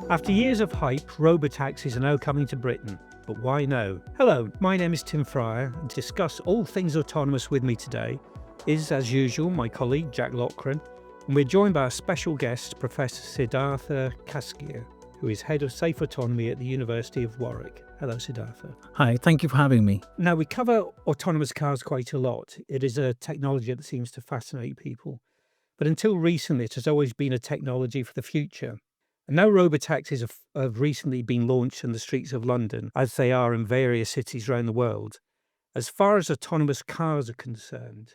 After years of hype, robotaxis are now coming to Britain. But why no? Hello, my name is Tim Fryer, and to discuss all things autonomous with me today is, as usual, my colleague Jack Loughran, and we're joined by a special guest, Professor Siddartha Khastgir, who is Head of Safe Autonomy at the University of Warwick. Hello, Siddartha. Hi, thank you for having me. Now, we cover autonomous cars quite a lot. It is a technology that seems to fascinate people. But until recently, it has always been a technology for the future. And now robotaxis have recently been launched in the streets of London, as they are in various cities around the world. As far as autonomous cars are concerned,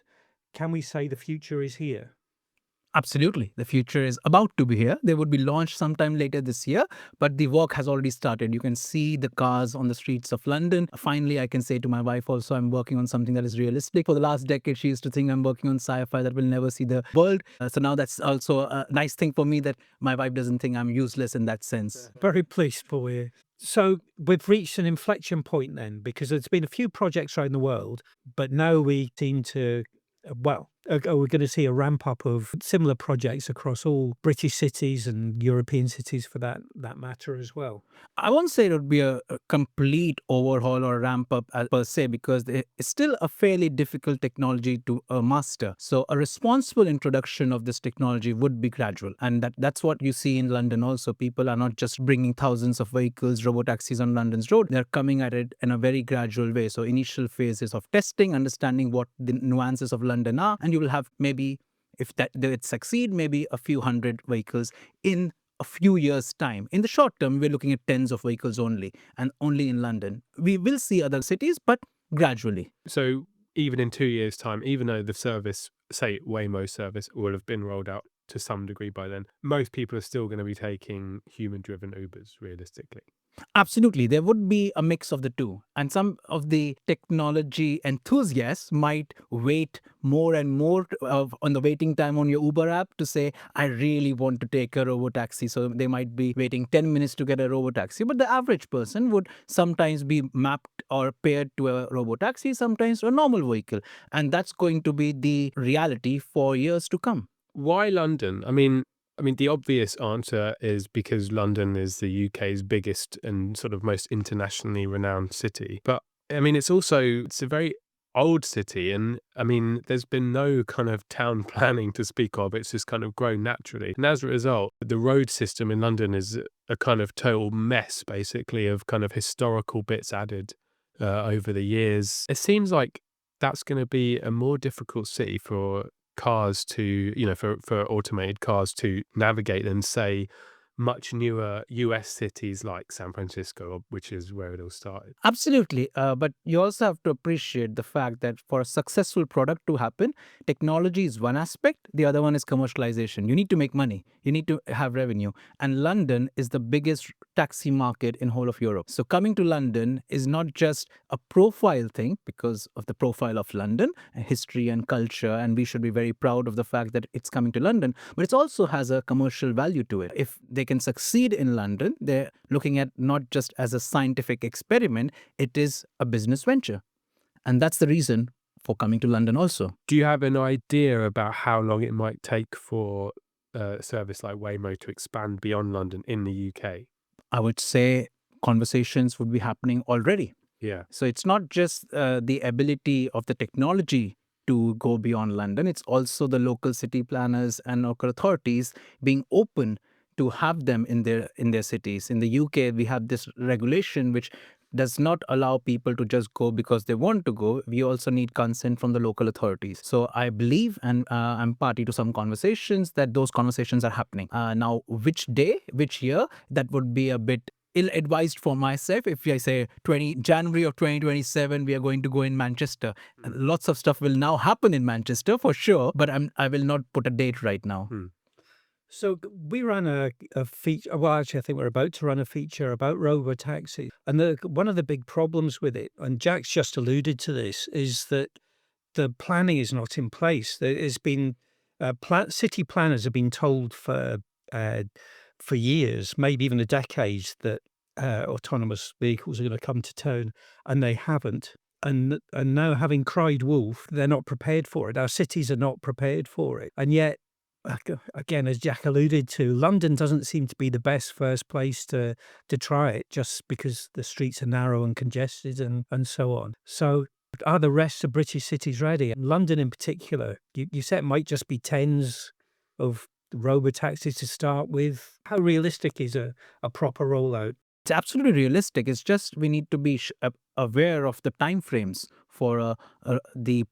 can we say the future is here? Absolutely. The future is about to be here. They would be launched sometime later this year, but the work has already started. You can see the cars on the streets of London. Finally, I can say to my wife also, I'm working on something that is realistic. For the last decade, she used to think I'm working on sci-fi that will never see the world. So now that's also a nice thing for me that my wife doesn't think I'm useless in that sense. Very pleased for you. So we've reached an inflection point then, because there's been a few projects around the world, but now we seem to, we're going to see a ramp up of similar projects across all British cities and European cities for that matter as well. I won't say it would be a complete overhaul or ramp up per se, because it's still a fairly difficult technology to master. So a responsible introduction of this technology would be gradual. And that's what you see in London also. People are not just bringing thousands of vehicles, robotaxis on London's road. They're coming at it in a very gradual way. So initial phases of testing, understanding what the nuances of London are, and you will have maybe, if it succeed, maybe a few hundred vehicles in a few years' time. In the short term, we're looking at tens of vehicles only, and only in London. We will see other cities, but gradually. So even in 2 years' time, even though the service, say Waymo service, will have been rolled out to some degree by then, most people are still going to be taking human-driven Ubers, realistically. Absolutely. There would be a mix of the two. And some of the technology enthusiasts might wait more and more on the waiting time on your Uber app to say, I really want to take a robotaxi. So they might be waiting 10 minutes to get a robotaxi. But the average person would sometimes be mapped or paired to a robotaxi, sometimes to a normal vehicle. And that's going to be the reality for years to come. Why London? I mean, the obvious answer is because London is the UK's biggest and sort of most internationally renowned city. But I mean, it's a very old city. And I mean, there's been no kind of town planning to speak of. It's just kind of grown naturally. And as a result, the road system in London is a kind of total mess, basically, of kind of historical bits added over the years. It seems like that's going to be a more difficult city for cars to, for automated cars to navigate than, say, much newer US cities like San Francisco, which is where it all started. Absolutely. But you also have to appreciate the fact that for a successful product to happen, technology is one aspect. The other one is commercialization. You need to make money. You need to have revenue. And London is the biggest taxi market in whole of Europe. So coming to London is not just a profile thing because of the profile of London, history and culture. And we should be very proud of the fact that it's coming to London. But it also has a commercial value to it. If they can succeed in London, they're looking at not just as a scientific experiment, it is a business venture. And that's the reason for coming to London also. Do you have an idea about how long it might take for a service like Waymo to expand beyond London in the UK? I would say conversations would be happening already. Yeah. So it's not just the ability of the technology to go beyond London. It's also the local city planners and local authorities being open to have them in their cities. In the UK, we have this regulation which does not allow people to just go because they want to go. We also need consent from the local authorities. So I believe, and I'm party to some conversations, that those conversations are happening. Now, which day, which year, that would be a bit ill-advised for myself. If I say January of 2027, we are going to go in Manchester. Lots of stuff will now happen in Manchester for sure, but I will not put a date right now. So we ran a feature, well, actually, I think we're about to run a feature about robotaxi. And one of the big problems with it, and Jack's just alluded to this, is that the planning is not in place. There has been, city planners have been told for years, maybe even a decade, that autonomous vehicles are going to come to town, and they haven't. And now, having cried wolf, they're not prepared for it. Our cities are not prepared for it. And yet, again, as Jack alluded to, London doesn't seem to be the best first place to try it, just because the streets are narrow and congested and so on. So are the rest of British cities ready? And London in particular, you said it might just be tens of robotaxis to start with. How realistic is a proper rollout? It's absolutely realistic. It's just we need to be aware of the timeframes for the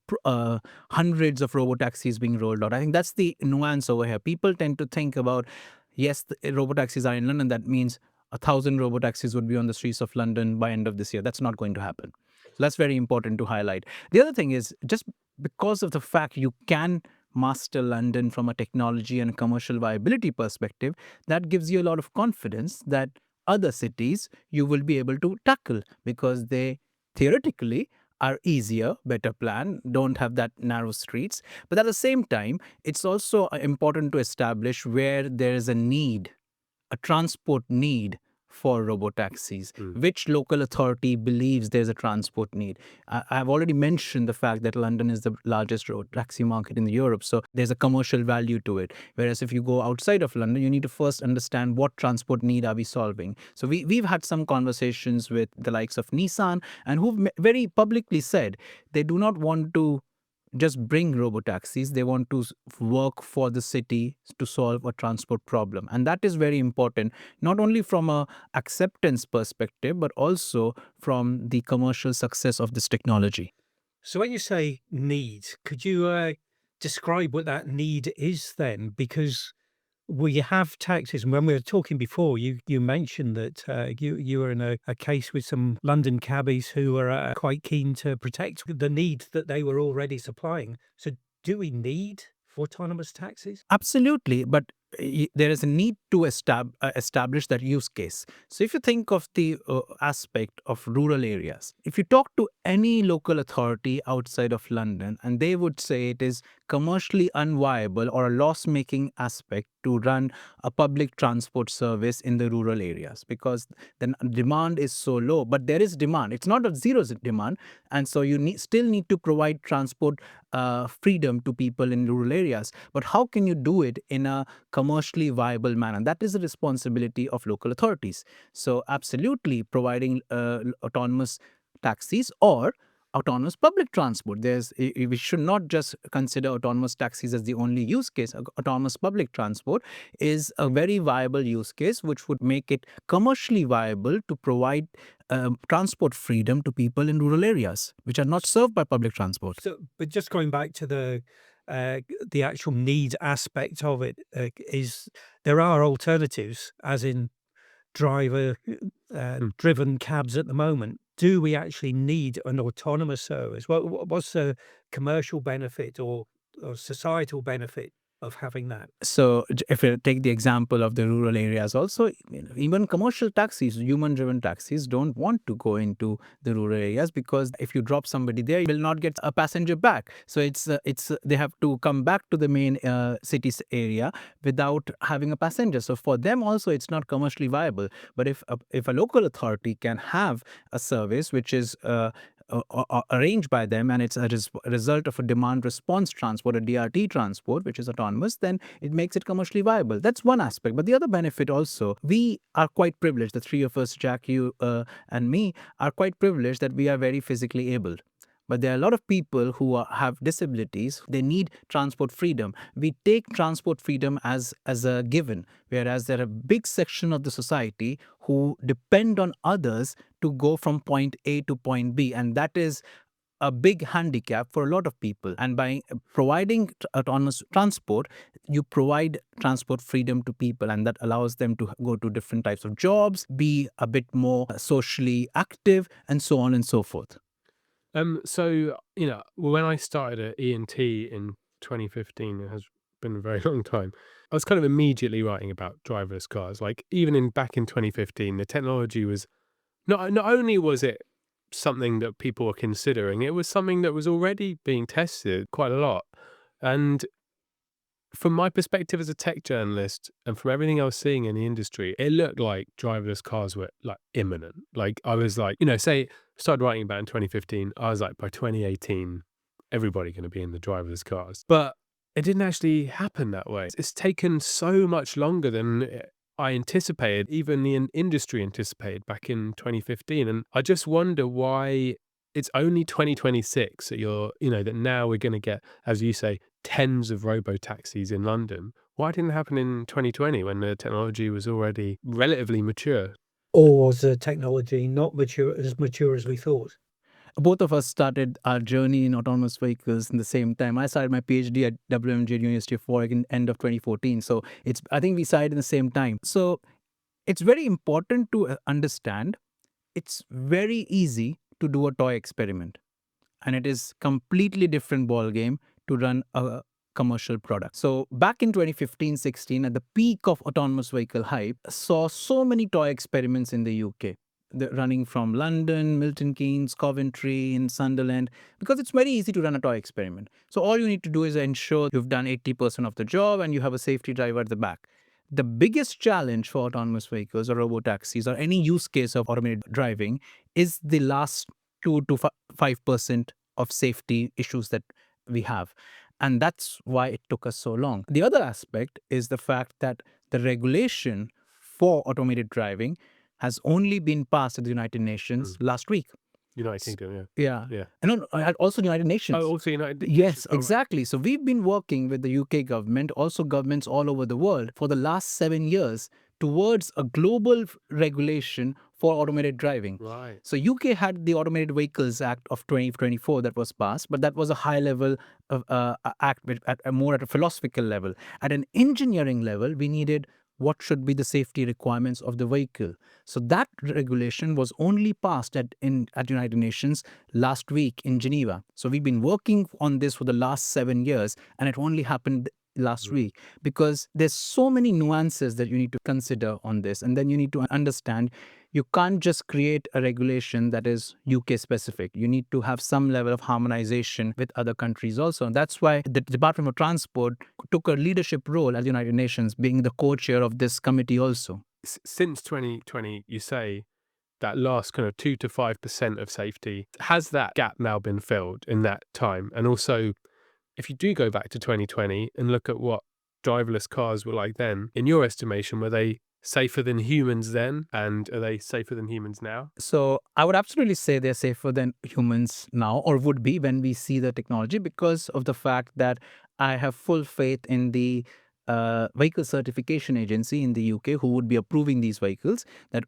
hundreds of robotaxis being rolled out. I think that's the nuance over here. People tend to think about, yes, the robotaxis are in London. That means 1,000 robotaxis would be on the streets of London by end of this year. That's not going to happen. So that's very important to highlight. The other thing is, just because of the fact you can master London from a technology and commercial viability perspective, that gives you a lot of confidence that other cities you will be able to tackle, because they theoretically are easier, better plan, don't have that narrow streets. But at the same time, it's also important to establish where there is a need, a transport need for robotaxis. Which local authority believes there's a transport need? I've already mentioned the fact that London is the largest road taxi market in Europe, so there's a commercial value to it. Whereas if you go outside of London, you need to first understand what transport need are we solving. So we've had some conversations with the likes of Nissan, and who've very publicly said they do not want to just bring robotaxis. They want to work for the city to solve a transport problem. And that is very important, not only from a acceptance perspective, but also from the commercial success of this technology. So when you say need, could you describe what that need is then? Because we have taxis, and when we were talking before, you mentioned that you were in a case with some London cabbies who were quite keen to protect the need that they were already supplying. So do we need autonomous taxis? Absolutely, but there is a need to establish that use case. So if you think of the aspect of rural areas, if you talk to any local authority outside of London, and they would say it is commercially unviable or a loss-making aspect to run a public transport service in the rural areas, because the demand is so low. But there is demand. It's not a zero demand. And so you still need to provide transport freedom to people in rural areas. But how can you do it in a commercially viable manner? That is the responsibility of local authorities. So absolutely providing autonomous taxis or autonomous public transport. We should not just consider autonomous taxis as the only use case. Autonomous public transport is a very viable use case, which would make it commercially viable to provide transport freedom to people in rural areas, which are not served by public transport. So, but just going back to the actual need aspect of it, is there are alternatives, as in driver driven cabs at the moment. Do we actually need an autonomous service? What's the commercial benefit or societal benefit of having that? So if you take the example of the rural areas also, even commercial taxis, human-driven taxis don't want to go into the rural areas, because if you drop somebody there, you will not get a passenger back. So they have to come back to the main city area without having a passenger. So for them also, it's not commercially viable. But if a local authority can have a service which is arranged by them, and it's a result of a demand response transport, a DRT transport, which is autonomous, then it makes it commercially viable. That's one aspect. But the other benefit also, we are quite privileged, the three of us, Jack, you and me, are quite privileged that we are very physically able. But there are a lot of people who have disabilities. They need transport freedom. We take transport freedom as a given, whereas there are a big section of the society who depend on others to go from point A to point B. And that is a big handicap for a lot of people. And by providing autonomous transport, you provide transport freedom to people, and that allows them to go to different types of jobs, be a bit more socially active, and so on and so forth. So, when I started at E+T in 2015, it has been a very long time, I was kind of immediately writing about driverless cars. Like, even back in 2015, the technology was not only was it something that people were considering, it was something that was already being tested quite a lot. And from my perspective as a tech journalist and from everything I was seeing in the industry, it looked like driverless cars were like imminent. Like I was like, say started writing about in 2015, I was like by 2018, everybody going to be in the driverless cars. But it didn't actually happen that way. It's taken so much longer than I anticipated, even the industry anticipated back in 2015. And I just wonder why it's only 2026 that that now we're going to get, as you say, tens of robotaxis in London. Why didn't it happen in 2020 when the technology was already relatively mature? Or was the technology not as mature as we thought? Both of us started our journey in autonomous vehicles in the same time. I started my PhD at WMG University of Warwick in end of 2014. So I think we started in the same time. So it's very important to understand it's very easy to do a toy experiment. And it is completely different ball game to run a commercial product. So back in 2015-16, at the peak of autonomous vehicle hype, saw so many toy experiments in the UK. Running from London, Milton Keynes, Coventry, in Sunderland, because it's very easy to run a toy experiment. So all you need to do is ensure you've done 80% of the job and you have a safety driver at the back. The biggest challenge for autonomous vehicles or robotaxis or any use case of automated driving is the last 2 to 5% of safety issues that we have. And that's why it took us so long. The other aspect is the fact that the regulation for automated driving has only been passed at the United Nations last week. United Kingdom, Yeah. Yeah. And also the United Nations. Oh, also United Nations. Yes, exactly. So we've been working with the UK government, also governments all over the world for the last 7 years towards a global regulation for automated driving. Right. So UK had the Automated Vehicles Act of 2024 that was passed, but that was a high level of act more at a philosophical level. At an engineering level, we needed what should be the safety requirements of the vehicle. So that regulation was only passed at United Nations last week in Geneva. So we've been working on this for the last 7 years, and it only happened last week because there's so many nuances that you need to consider on this. And then you need to understand you can't just create a regulation that is UK specific. You need to have some level of harmonization with other countries also. And that's why the Department of Transport took a leadership role at the United Nations, being the co-chair of this committee also. Since 2020, you say that last kind of 2 to 5% of safety, has that gap now been filled in that time? And also, if you do go back to 2020 and look at what driverless cars were like then, in your estimation, were they safer than humans then? And are they safer than humans now? So I would absolutely say they're safer than humans now, or would be when we see the technology, because of the fact that I have full faith in the vehicle certification agency in the UK who would be approving these vehicles, that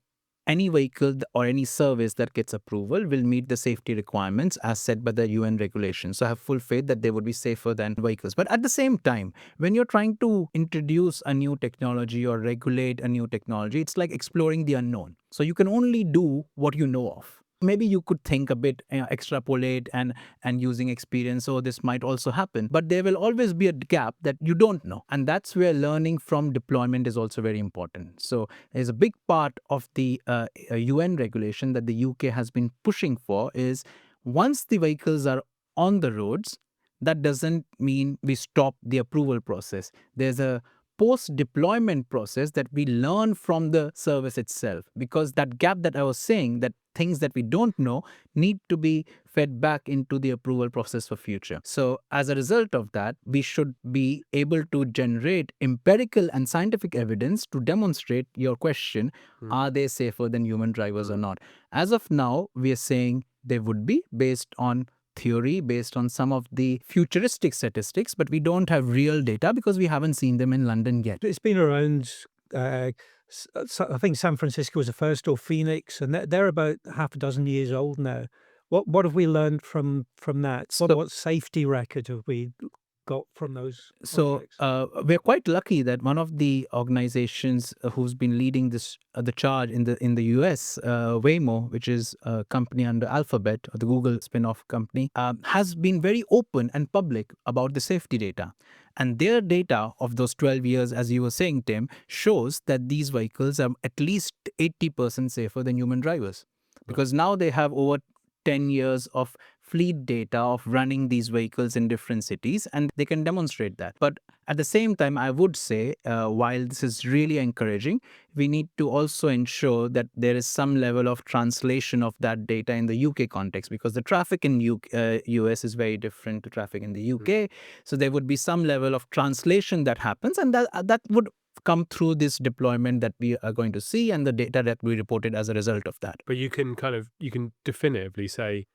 any vehicle or any service that gets approval will meet the safety requirements as set by the UN regulations. So I have full faith that they would be safer than vehicles. But at the same time, when you're trying to introduce a new technology or regulate a new technology, it's like exploring the unknown. So you can only do what you know of. Maybe you could think a bit, extrapolate and using experience, so this might also happen. But there will always be a gap that you don't know. And that's where learning from deployment is also very important. So there's a big part of the UN regulation that the UK has been pushing for is once the vehicles are on the roads, that doesn't mean we stop the approval process. There's a post-deployment process that we learn from the service itself, because that gap that I was saying, that things that we don't know need to be fed back into the approval process for future. So as a result of that, we should be able to generate empirical and scientific evidence to demonstrate your question, are they safer than human drivers or not? As of now, we are saying they would be, based on theory, based on some of the futuristic statistics, but we don't have real data because we haven't seen them in London yet. It's been around, I think San Francisco was the first, or Phoenix, and they're about half a dozen years old now. What have we learned from that? What safety record have we got from those projects? So we're quite lucky that one of the organizations who's been leading this the charge in the US, Waymo, which is a company under Alphabet, or the Google spin-off company, has been very open and public about the safety data. And their data of those 12 years, as you were saying, Tim, shows that these vehicles are at least 80% safer than human drivers. Because now they have over 10 years of fleet data of running these vehicles in different cities, and they can demonstrate that. But at the same time, I would say, while this is really encouraging, we need to also ensure that there is some level of translation of that data in the UK context, because the traffic in US is very different to traffic in the UK. So there would be some level of translation that happens, and that would come through this deployment that we are going to see and the data that we reported as a result of that. But you can definitively say,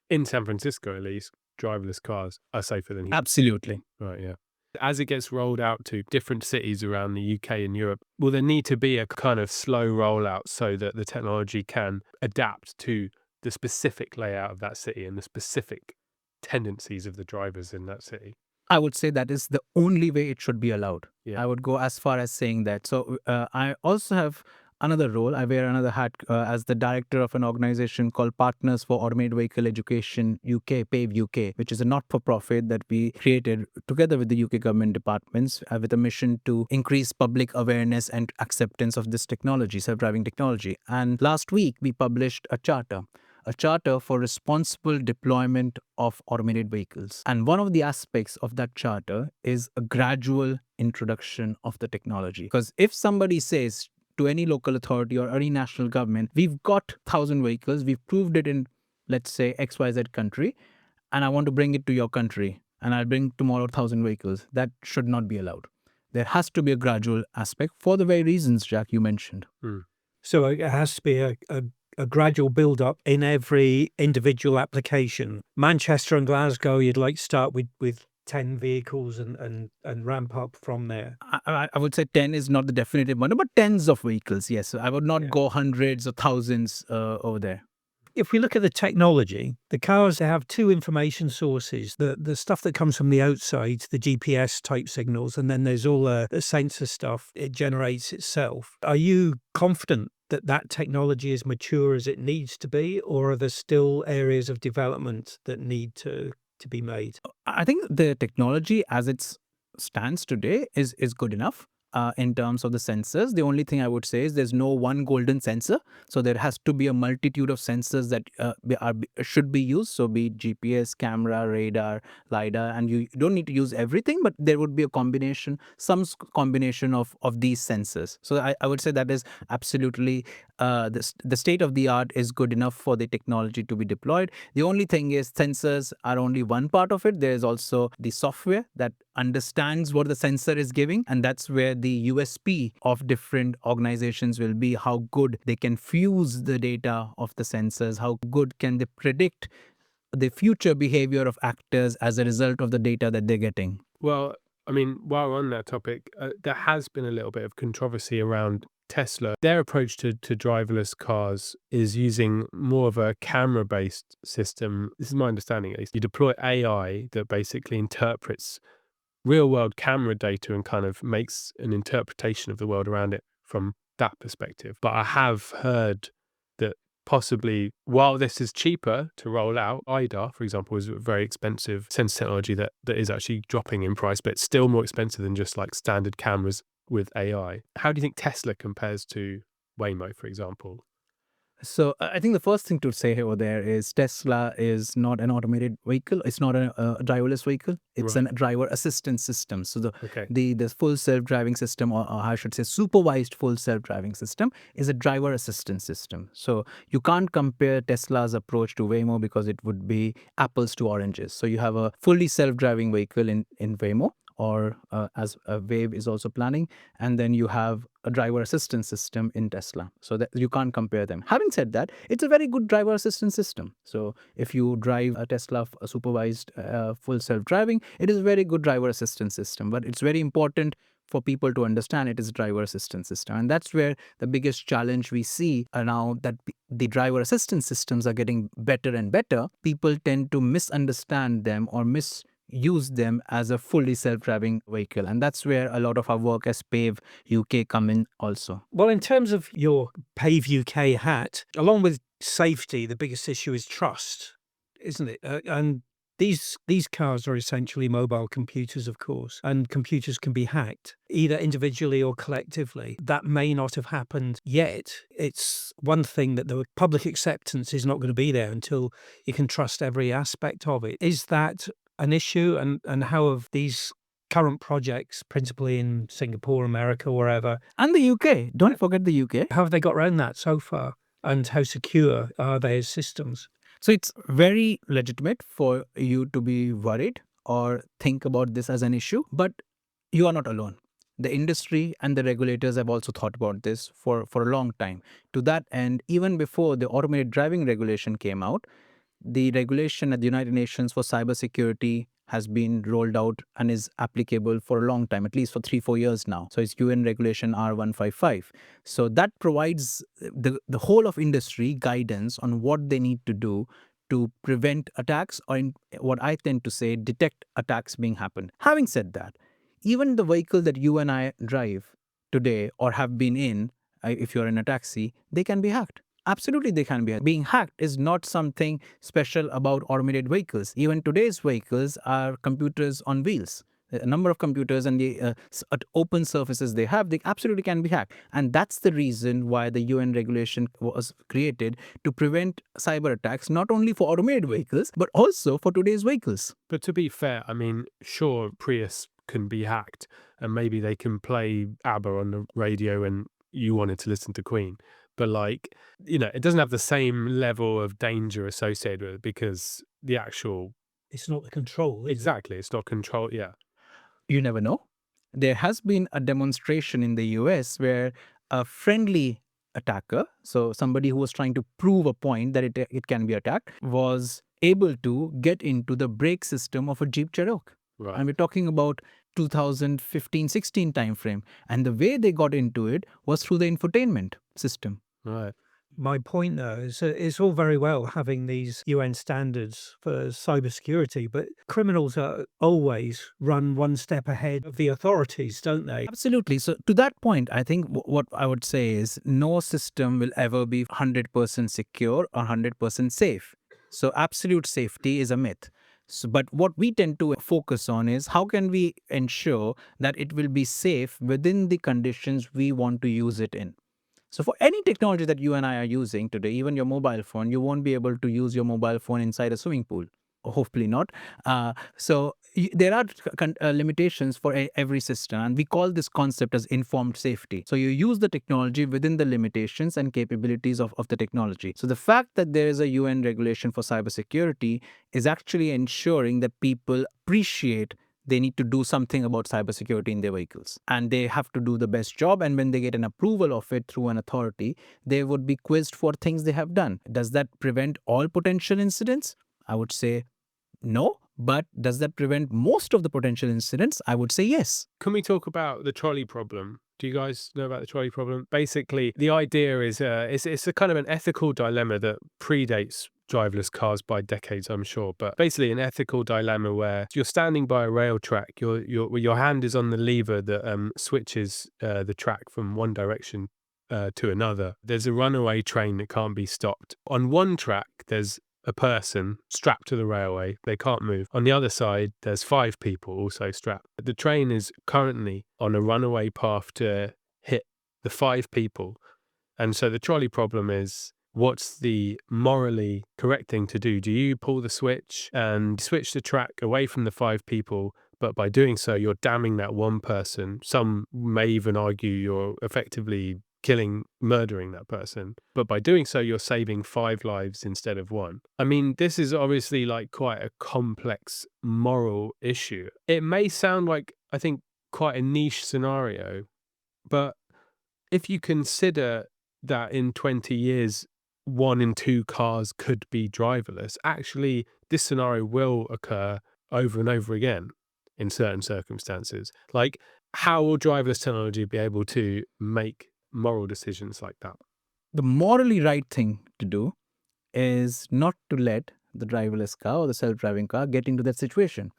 in San Francisco at least, driverless cars are safer than humans. Absolutely. Right, yeah. As it gets rolled out to different cities around the UK and Europe, will there need to be a kind of slow rollout so that the technology can adapt to the specific layout of that city and the specific tendencies of the drivers in that city? I would say that is the only way it should be allowed. Yeah. I would go as far as saying that. So I also have another role. I wear another hat as the director of an organization called Partners for Automated Vehicle Education UK, PAVE UK, which is a not-for-profit that we created together with the UK government departments with a mission to increase public awareness and acceptance of this technology, self-driving technology. And last week, we published a charter for responsible deployment of automated vehicles. And one of the aspects of that charter is a gradual introduction of the technology. Because if somebody says to any local authority or any national government, we've got 1,000 vehicles, we've proved it in, let's say, XYZ country, and I want to bring it to your country, and I'll bring tomorrow 1,000 vehicles, that should not be allowed. There has to be a gradual aspect for the very reasons, Jack, you mentioned. So it has to be a gradual build-up in every individual application. Manchester and Glasgow, you'd like to start with 10 vehicles and ramp up from there. I would say 10 is not the definitive one, but tens of vehicles, yes. I would not go hundreds or thousands over there. If we look at the technology, the cars have two information sources. The stuff that comes from the outside, the GPS type signals, and then there's all the sensor stuff it generates itself. Are you confident that technology is mature as it needs to be, or are there still areas of development that need to be made? I think the technology as it stands today is good enough. In terms of the sensors, the only thing I would say is there's no one golden sensor. So there has to be a multitude of sensors that should be used. So be it GPS, camera, radar, LiDAR, and you don't need to use everything, but there would be a combination, some combination of these sensors. So I would say that is absolutely the state of the art is good enough for the technology to be deployed. The only thing is sensors are only one part of it. There is also the software that understands what the sensor is giving, and that's where the USP of different organizations will be, how good they can fuse the data of the sensors, how good can they predict the future behavior of actors as a result of the data that they're getting. Well, I mean, while we're on that topic, there has been a little bit of controversy around Tesla. Their approach to driverless cars is using more of a camera-based system. This is my understanding at least. You deploy AI that basically interprets real-world camera data and kind of makes an interpretation of the world around it from that perspective. But I have heard that possibly, while this is cheaper to roll out, IDAR, for example, is a very expensive sensor technology that is actually dropping in price, but it's still more expensive than just like standard cameras with AI. How do you think Tesla compares to Waymo, for example? So I think the first thing to say over there is Tesla is not an automated vehicle. It's not a driverless vehicle. It's a driver assistance system. So the full self-driving system, or I should say supervised full self-driving system, is a driver assistance system. So you can't compare Tesla's approach to Waymo because it would be apples to oranges. So you have a fully self-driving vehicle in Waymo, or as Wave is also planning, and then you have a driver assistance system in Tesla. So that you can't compare them. Having said that, it's a very good driver assistance system. So if you drive a Tesla supervised full self-driving, it is a very good driver assistance system. But it's very important for people to understand it is a driver assistance system. And that's where the biggest challenge we see now, that the driver assistance systems are getting better and better. People tend to misunderstand them or use them as a fully self-driving vehicle. And that's where a lot of our work as PAVE UK come in also. Well, in terms of your PAVE UK hat, along with safety, the biggest issue is trust, isn't it? And These cars are essentially mobile computers, of course, and computers can be hacked, either individually or collectively. That may not have happened yet. It's one thing that the public acceptance is not going to be there until you can trust every aspect of it. Is that an issue? And how have these current projects, principally in Singapore, America, wherever, And the UK, don't forget the UK. how have they got around that so far? And how secure are they as systems? So it's very legitimate for you to be worried or think about this as an issue, but you are not alone. The industry and the regulators have also thought about this for a long time. To that end, even before the automated driving regulation came out, the regulation at the United Nations for cybersecurity has been rolled out and is applicable for a long time, at least for 3-4 years now. So it's UN Regulation R155. So that provides the whole of industry guidance on what they need to do to prevent attacks, or in what I tend to say, detect attacks being happened. Having said that, even the vehicle that you and I drive today or have been in, if you're in a taxi, they can be hacked. Absolutely, they can be hacked. Being hacked is not something special about automated vehicles. Even today's vehicles are computers on wheels. A number of computers and the open surfaces they have, they absolutely can be hacked. And that's the reason why the UN regulation was created, to prevent cyber attacks, not only for automated vehicles, but also for today's vehicles. But to be fair, I mean, sure, Prius can be hacked and maybe they can play ABBA on the radio and you wanted to listen to Queen. But like, you know, it doesn't have the same level of danger associated with it because the actual... It's not the control. Is it? Exactly. It's not control. Yeah. You never know. There has been a demonstration in the US where a friendly attacker, so somebody who was trying to prove a point that it can be attacked, was able to get into the brake system of a Jeep Cherokee. Right. And we're talking about 2015-16 timeframe. And the way they got into it was through the infotainment system. Right. My point, though, is it's all very well having these UN standards for cybersecurity, but criminals are always run one step ahead of the authorities, don't they? Absolutely. So to that point, I think what I would say is no system will ever be 100% secure or 100% safe. So absolute safety is a myth. So, but what we tend to focus on is how can we ensure that it will be safe within the conditions we want to use it in. So for any technology that you and I are using today, even your mobile phone, you won't be able to use your mobile phone inside a swimming pool. Hopefully not. There are limitations for every system, and we call this concept as informed safety. So you use the technology within the limitations and capabilities of the technology. So the fact that there is a UN regulation for cybersecurity is actually ensuring that people appreciate they need to do something about cybersecurity in their vehicles. And they have to do the best job. And when they get an approval of it through an authority, they would be quizzed for things they have done. Does that prevent all potential incidents? I would say no. But does that prevent most of the potential incidents? I would say yes. Can we talk about the trolley problem? Do you guys know about the trolley problem? Basically, the idea is it's a kind of an ethical dilemma that predates driverless cars by decades, I'm sure. But basically an ethical dilemma where you're standing by a rail track, your hand is on the lever that switches the track from one direction to another. There's a runaway train that can't be stopped. On one track, there's a person strapped to the railway. They can't move. On the other side, there's 5 people also strapped. The train is currently on a runaway path to hit the 5 people. And so the trolley problem is, what's the morally correct thing to do? Do you pull the switch and switch the track away from the 5 people? But by doing so, you're damning that one person. Some may even argue you're effectively murdering that person. But by doing so, you're saving 5 lives instead of 1. I mean, this is obviously like quite a complex moral issue. It may sound like, I think, quite a niche scenario, but if you consider that in 20 years, 1 in 2 cars could be driverless, actually, this scenario will occur over and over again in certain circumstances. Like, how will driverless technology be able to make moral decisions like that? The morally right thing to do is not to let the driverless car or the self-driving car get into that situation.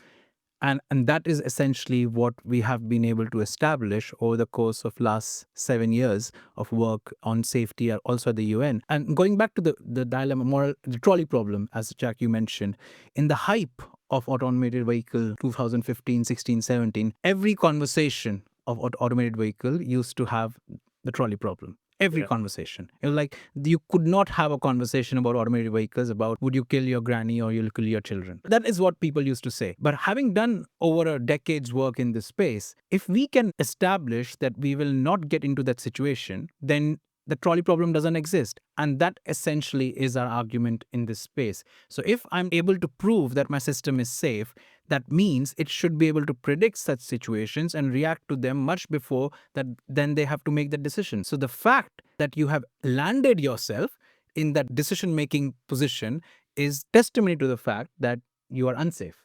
And that is essentially what we have been able to establish over the course of last 7 years of work on safety, also at the UN. And going back to the dilemma, the trolley problem, as Jack, you mentioned, in the hype of automated vehicle 2015, 16, 17, every conversation of automated vehicle used to have the trolley problem. Every conversation. It was like you could not have a conversation about automated vehicles about would you kill your granny or you'll kill your children. That is what people used to say. But having done over a decade's work in this space, if we can establish that we will not get into that situation, then the trolley problem doesn't exist. And that essentially is our argument in this space. So if I'm able to prove that my system is safe, that means it should be able to predict such situations and react to them much before that then they have to make that decision. So the fact that you have landed yourself in that decision-making position is testimony to the fact that you are unsafe.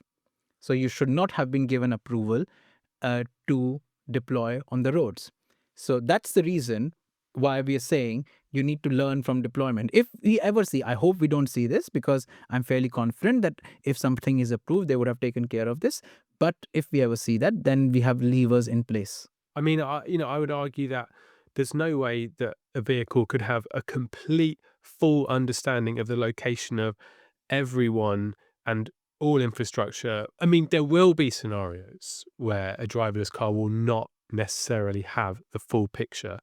So you should not have been given approval to deploy on the roads. So that's the reason why we are saying you need to learn from deployment. If we ever see, I hope we don't see this because I'm fairly confident that if something is approved, they would have taken care of this. But if we ever see that, then we have levers in place. I mean, I would argue that there's no way that a vehicle could have a complete, full understanding of the location of everyone and all infrastructure. I mean, there will be scenarios where a driverless car will not necessarily have the full picture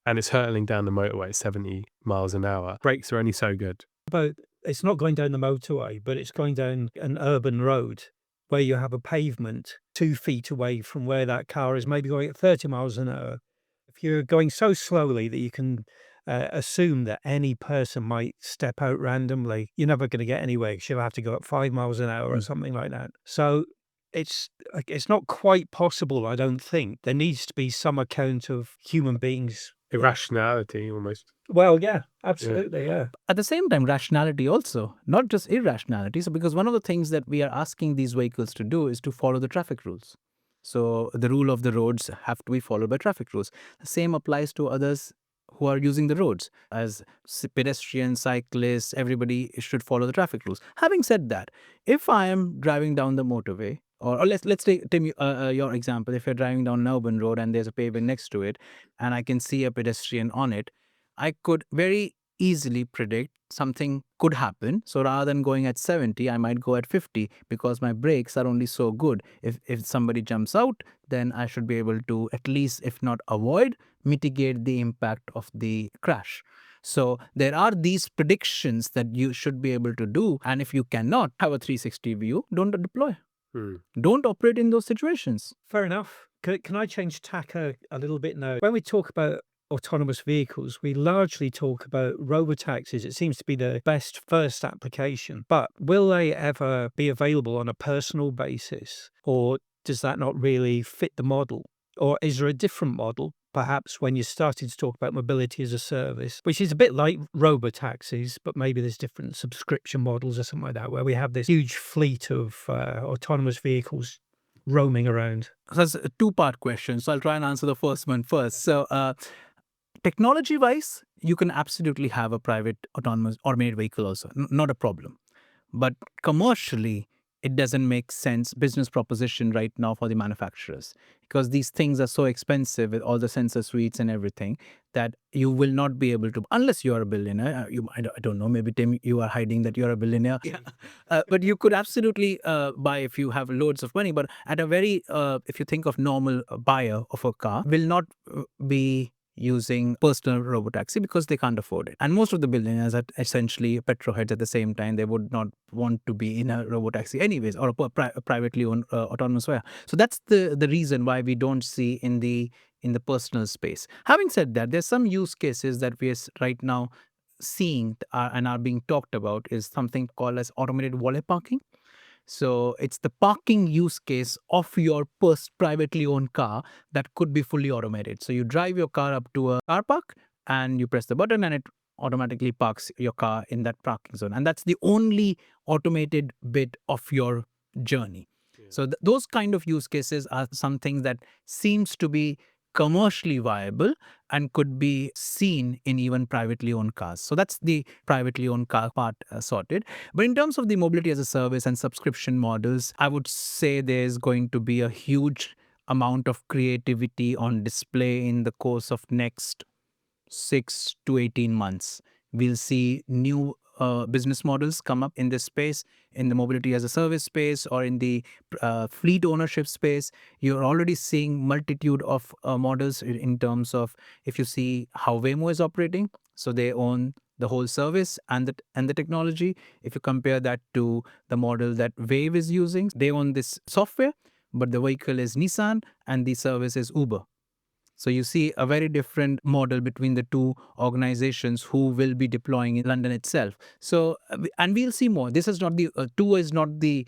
and it's hurtling down the motorway at 70 miles an hour. Brakes are only so good. But it's not going down the motorway, but it's going down an urban road where you have a pavement 2 feet away from where that car is maybe going at 30 miles an hour. If you're going so slowly that you can assume that any person might step out randomly, you're never going to get anywhere because you'll have to go at 5 miles an hour or something like that. So it's not quite possible, I don't think. There needs to be some account of human beings. Irrationality almost. Well, yeah, absolutely, yeah. At the same time, rationality also, not just irrationality. So because one of the things that we are asking these vehicles to do is to follow the traffic rules. So the rule of the roads have to be followed by traffic rules. The same applies to others who are using the roads. As pedestrians, cyclists, everybody should follow the traffic rules. Having said that, if I am driving down the motorway, or let's take Tim, your example. If you're driving down an urban road and there's a pavement next to it, and I can see a pedestrian on it, I could very easily predict something could happen. So rather than going at 70, I might go at 50 because my brakes are only so good. If somebody jumps out, then I should be able to at least, if not avoid, mitigate the impact of the crash. So there are these predictions that you should be able to do. And if you cannot have a 360 view, don't deploy. Don't operate in those situations. Fair enough. Can I change tack a little bit now? When we talk about autonomous vehicles, we largely talk about robotaxis. It seems to be the best first application. But will they ever be available on a personal basis? Or does that not really fit the model? Or is there a different model, perhaps when you're starting to talk about mobility as a service, which is a bit like robotaxis, but maybe there's different subscription models or something like that, where we have this huge fleet of autonomous vehicles roaming around? So that's a two-part question. So I'll try and answer the first one first. So technology-wise, you can absolutely have a private autonomous automated vehicle also, not a problem. But commercially, it doesn't make sense business proposition right now for the manufacturers because these things are so expensive with all the sensor suites and everything that you will not be able to, unless you are a billionaire. I don't know, maybe Tim, you are hiding that you're a billionaire. Yeah. But you could absolutely buy if you have loads of money. But at a very, if you think of normal buyer of a car, will not be using personal robotaxi because they can't afford it. And most of the billionaires are essentially petrolheads at the same time. They would not want to be in a robotaxi anyways, or a privately owned autonomous vehicle. So that's the reason why we don't see in the personal space. Having said that, there's some use cases that we are right now seeing and are being talked about is something called as automated valet parking. So it's the parking use case of your privately owned car that could be fully automated. So you drive your car up to a car park and you press the button and it automatically parks your car in that parking zone. And that's the only automated bit of your journey. Yeah. So those kind of use cases are something that seems to be commercially viable and could be seen in even privately owned cars. So that's the privately owned car part sorted. But in terms of the mobility as a service and subscription models, I would say there's going to be a huge amount of creativity on display in the course of next 6 to 18 months. We'll see new business models come up in this space, in the mobility as a service space or in the fleet ownership space. You're already seeing multitude of models in terms of, if you see how Waymo is operating, so they own the whole service and the technology. If you compare that to the model that Wave is using, they own this software, but the vehicle is Nissan and the service is Uber. So you see a very different model between the two organizations who will be deploying in London itself. So, and we'll see more. This is not the two is not the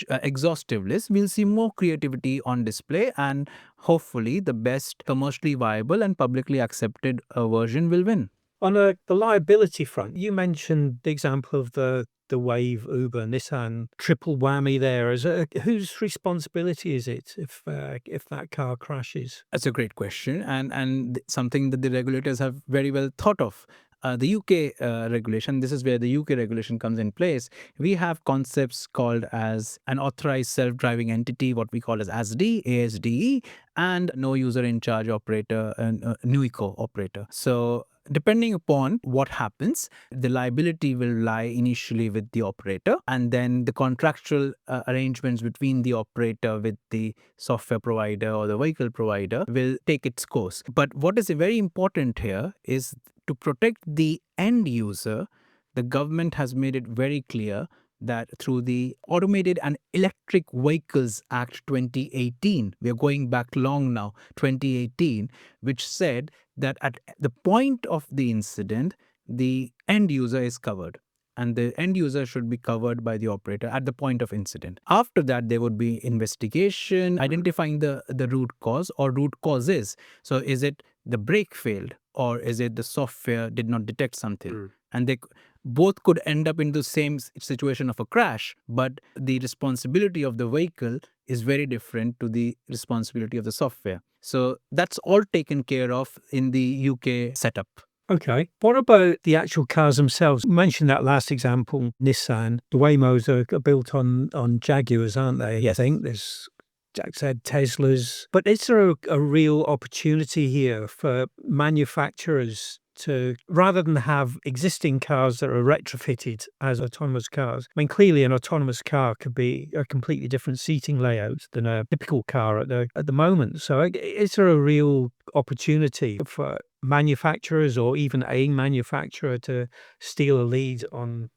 exhaustive list. We'll see more creativity on display, and hopefully the best commercially viable and publicly accepted version will win. On the liability front, you mentioned the example of the Wave, Uber, Nissan triple whammy there. Whose responsibility is it if that car crashes? That's a great question, and something that the regulators have very well thought of. The UK regulation, this is where the UK regulation comes in place. We have concepts called as an authorized self-driving entity, what we call as ASD, ASDE, and no user in charge operator, and NUICO operator. So depending upon what happens, the liability will lie initially with the operator, and then the contractual arrangements between the operator with the software provider or the vehicle provider will take its course. But what is very important here is to protect the end user. The government has made it very clear that through the Automated and Electric Vehicles Act 2018, we are going back long now, 2018, which said that at the point of the incident, the end user is covered. And the end user should be covered by the operator at the point of incident. After that, there would be investigation, identifying the root cause or root causes. So is it the brake failed, or is it the software did not detect something? And they both could end up in the same situation of a crash, but the responsibility of the vehicle is very different to the responsibility of the software. So that's all taken care of in the UK setup. Okay. What about the actual cars themselves? You mentioned that last example, Nissan. The Waymos are built on Jaguars, aren't they? Yes. I think there's, Jack said, Teslas. But is there a real opportunity here for manufacturers to, rather than have existing cars that are retrofitted as autonomous cars? I mean, clearly an autonomous car could be a completely different seating layout than a typical car at the moment. So is there a real opportunity for manufacturers or even a manufacturer to steal a lead on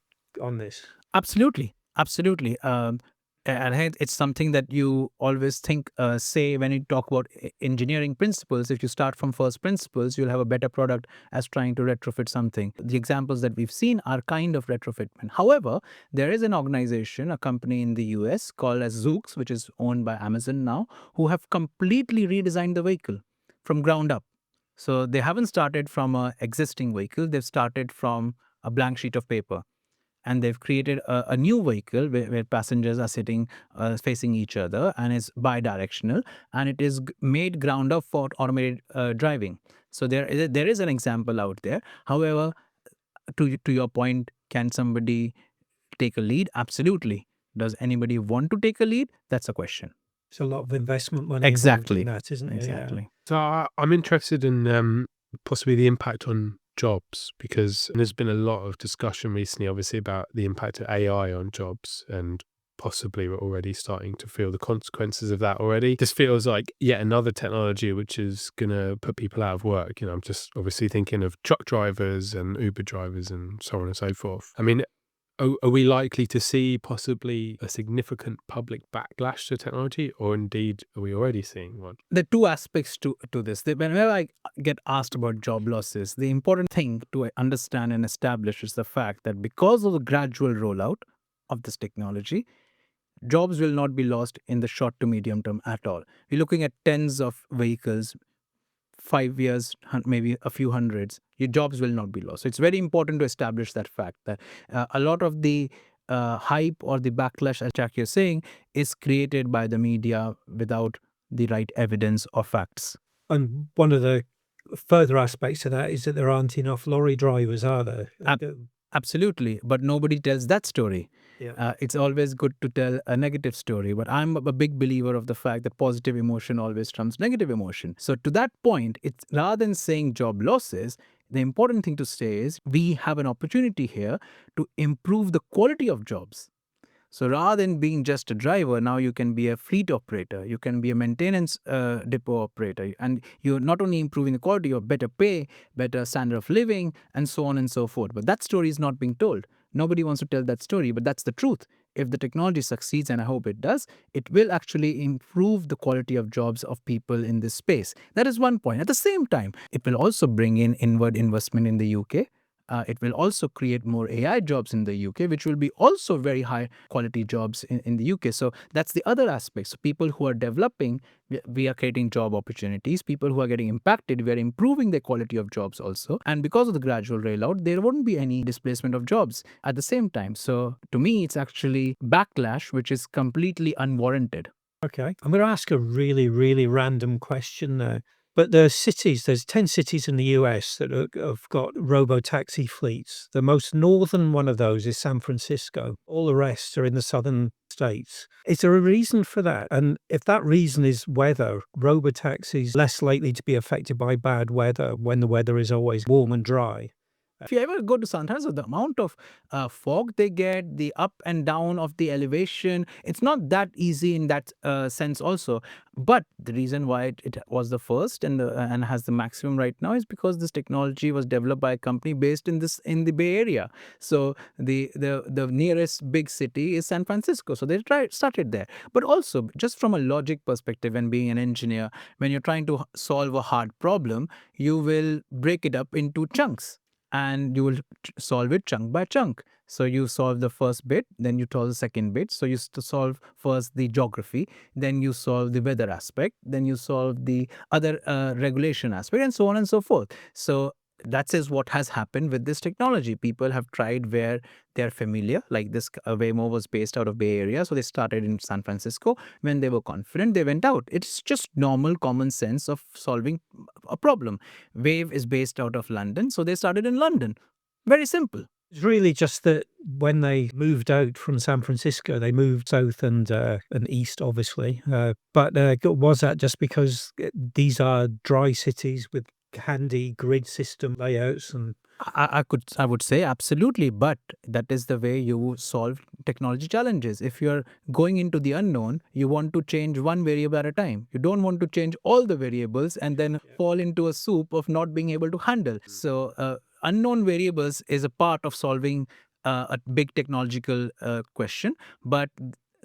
this? Absolutely. And it's something that you always say when you talk about engineering principles. If you start from first principles, you'll have a better product as trying to retrofit something. The examples that we've seen are kind of retrofitment. However, there is an organization, a company in the US called as Zoox, which is owned by Amazon now, who have completely redesigned the vehicle from ground up. So they haven't started from an existing vehicle. They've started from a blank sheet of paper. And they've created a new vehicle where passengers are sitting facing each other, and it's bi-directional, and it is made ground up for automated driving. So there is an example out there. However, to your point, can somebody take a lead? Absolutely. Does anybody want to take a lead? That's a question. It's a lot of investment money Exactly. in that, isn't it? Exactly. Yeah. So I'm interested in possibly the impact on jobs, because there's been a lot of discussion recently, obviously, about the impact of AI on jobs, and possibly we're already starting to feel the consequences of that already. This feels like yet another technology which is going to put people out of work. I'm just obviously thinking of truck drivers and Uber drivers and so on and so forth. I mean, are we likely to see possibly a significant public backlash to technology, or indeed are we already seeing one? There are two aspects to this. Whenever I get asked about job losses, the important thing to understand and establish is the fact that because of the gradual rollout of this technology, jobs will not be lost in the short to medium term at all. We're looking at tens of vehicles, 5 years, maybe a few hundreds. Your jobs will not be lost. So it's very important to establish that fact that a lot of the hype or the backlash, as Jack you're saying, is created by the media without the right evidence or facts. And one of the further aspects of that is that there aren't enough lorry drivers, are there? Absolutely. But nobody tells that story. Yeah. It's always good to tell a negative story. But I'm a big believer of the fact that positive emotion always trumps negative emotion. So to that point, it's rather than saying job losses, the important thing to say is we have an opportunity here to improve the quality of jobs. So rather than being just a driver, now you can be a fleet operator, you can be a maintenance depot operator, and you're not only improving the quality of better pay, better standard of living, and so on and so forth. But that story is not being told. Nobody wants to tell that story, but that's the truth. If the technology succeeds, and I hope it does, it will actually improve the quality of jobs of people in this space. That is one point. At the same time, it will also bring in inward investment in the UK. It will also create more AI jobs in the UK, which will be also very high quality jobs in the UK. So that's the other aspect. So people who are developing, we are creating job opportunities. People who are getting impacted, we are improving the quality of jobs also. And because of the gradual rollout, there won't be any displacement of jobs at the same time. So to me, it's actually backlash, which is completely unwarranted. Okay. I'm going to ask a really, really random question now. But there's 10 cities in the US that have got robotaxi fleets. The most northern one of those is San Francisco. All the rest are in the southern states. Is there a reason for that? And if that reason is weather, robotaxis less likely to be affected by bad weather when the weather is always warm and dry. If you ever go to San Francisco, the amount of fog they get, the up and down of the elevation, it's not that easy in that sense also. But the reason why it was the first and has the maximum right now is because this technology was developed by a company based in the Bay Area. So the nearest big city is San Francisco. So they started there. But also, just from a logic perspective and being an engineer, when you're trying to solve a hard problem, you will break it up into chunks. And you will solve it chunk by chunk. So you solve the first bit, then you solve the second bit. So you solve first the geography, then you solve the weather aspect, then you solve the other regulation aspect, and so on and so forth. So that is what has happened with this technology. People have tried where they're familiar, like this Waymo was based out of Bay Area. So they started in San Francisco. When they were confident, they went out. It's just normal common sense of solving a problem. Wave is based out of London. So they started in London. Very simple. It's really just that when they moved out from San Francisco, they moved south and east, obviously. But was that just because these are dry cities with handy grid system layouts? And I would say absolutely, but that is the way you solve technology challenges. If you're going into the unknown, you want to change one variable at a time. You don't want to change all the variables and then fall into a soup of not being able to handle. So unknown variables is a part of solving a big technological question, but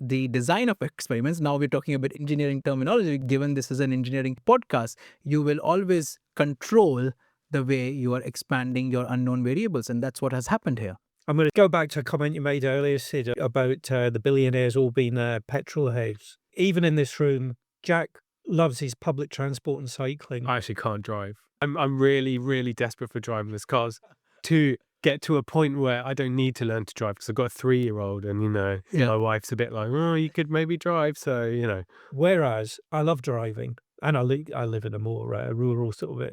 the design of experiments, now we're talking about engineering terminology, given this is an engineering podcast, you will always control the way you are expanding your unknown variables. And that's what has happened here. I'm going to go back to a comment you made earlier, Sid, about the billionaires all being petrol heads. Even in this room, Jack loves his public transport and cycling. I actually can't drive. I'm really, really desperate for driverless cars to get to a point where I don't need to learn to drive because I've got a 3-year-old and, my wife's a bit like, oh, you could maybe drive. So, Whereas I love driving and I live in a more rural sort of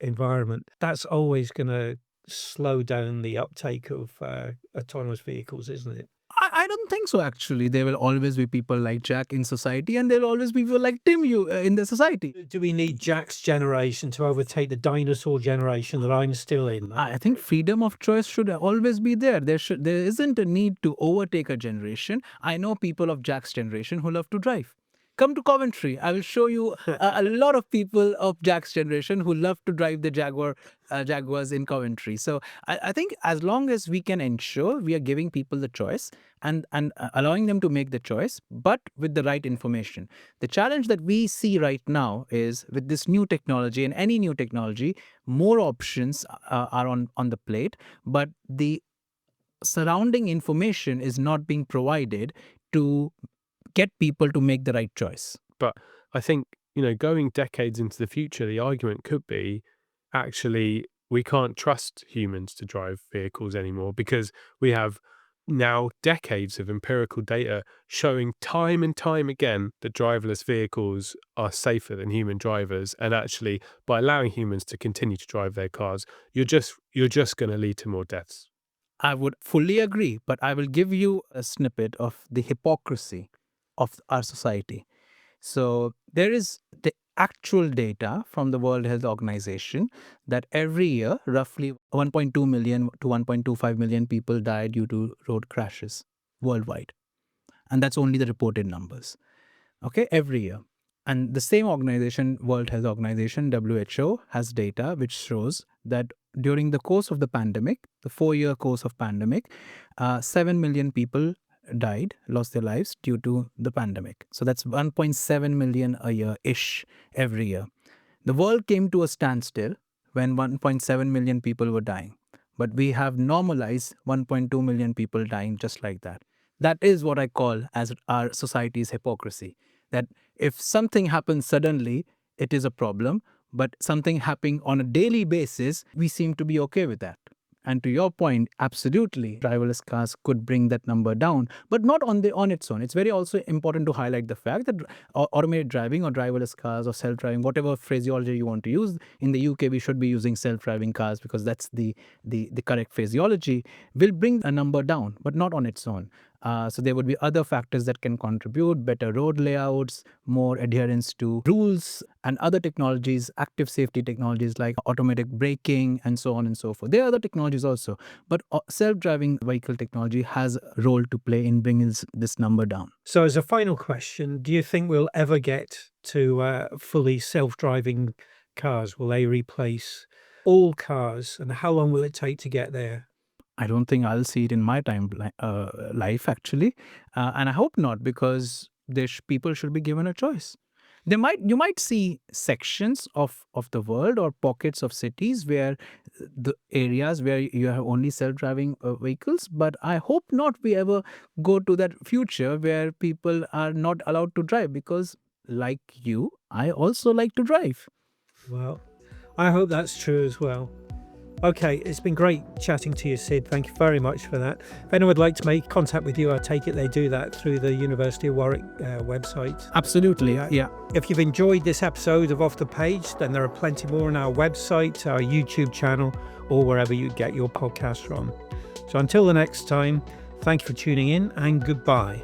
environment. That's always going to slow down the uptake of autonomous vehicles, isn't it? I don't think so, actually. There will always be people like Jack in society, and there will always be people like Tim in the society. Do we need Jack's generation to overtake the dinosaur generation that I'm still in? I think freedom of choice should always be there. There isn't a need to overtake a generation. I know people of Jack's generation who love to drive. Come to Coventry. I will show you a lot of people of Jack's generation who love to drive the Jaguars in Coventry. So I think as long as we can ensure we are giving people the choice and allowing them to make the choice, but with the right information. The challenge that we see right now is with this new technology and any new technology, more options are on the plate, but the surrounding information is not being provided to get people to make the right choice. But I think, going decades into the future, the argument could be actually we can't trust humans to drive vehicles anymore because we have now decades of empirical data showing time and time again that driverless vehicles are safer than human drivers. And actually, by allowing humans to continue to drive their cars, you're just going to lead to more deaths. I would fully agree, but I will give you a snippet of the hypocrisy of our society. So there is actual data from the World Health Organization that every year, roughly 1.2 million to 1.25 million people die due to road crashes worldwide. And that's only the reported numbers. Okay, every year. And the same organization, World Health Organization, WHO, has data which shows that during the course of the pandemic, the 4-year course of pandemic, 7 million people died, lost their lives due to the pandemic. So that's 1.7 million a year-ish every year. The world came to a standstill when 1.7 million people were dying. But we have normalized 1.2 million people dying just like that. That is what I call as our society's hypocrisy. That if something happens suddenly, it is a problem. But something happening on a daily basis, we seem to be okay with that. And to your point, absolutely, driverless cars could bring that number down, but not on its own. It's very also important to highlight the fact that automated driving or driverless cars or self-driving, whatever phraseology you want to use, in the UK we should be using self-driving cars because that's the correct phraseology, will bring a number down, but not on its own. So there would be other factors that can contribute, better road layouts, more adherence to rules, and other technologies, active safety technologies like automatic braking and so on and so forth. There are other technologies also, but self-driving vehicle technology has a role to play in bringing this number down. So as a final question, do you think we'll ever get to fully self-driving cars? Will they replace all cars, and how long will it take to get there? I don't think I'll see it in my life, actually. And I hope not, because people should be given a choice. You might see sections of the world or pockets of cities where the areas where you have only self-driving vehicles, but I hope not we ever go to that future where people are not allowed to drive, because like you, I also like to drive. Well, I hope that's true as well. Okay, it's been great chatting to you, Sid. Thank you very much for that. If anyone would like to make contact with you, I take it they do that through the University of Warwick website. Absolutely, yeah. If you've enjoyed this episode of Off the Page, then there are plenty more on our website, our YouTube channel, or wherever you get your podcast from. So until the next time, thank you for tuning in, and goodbye.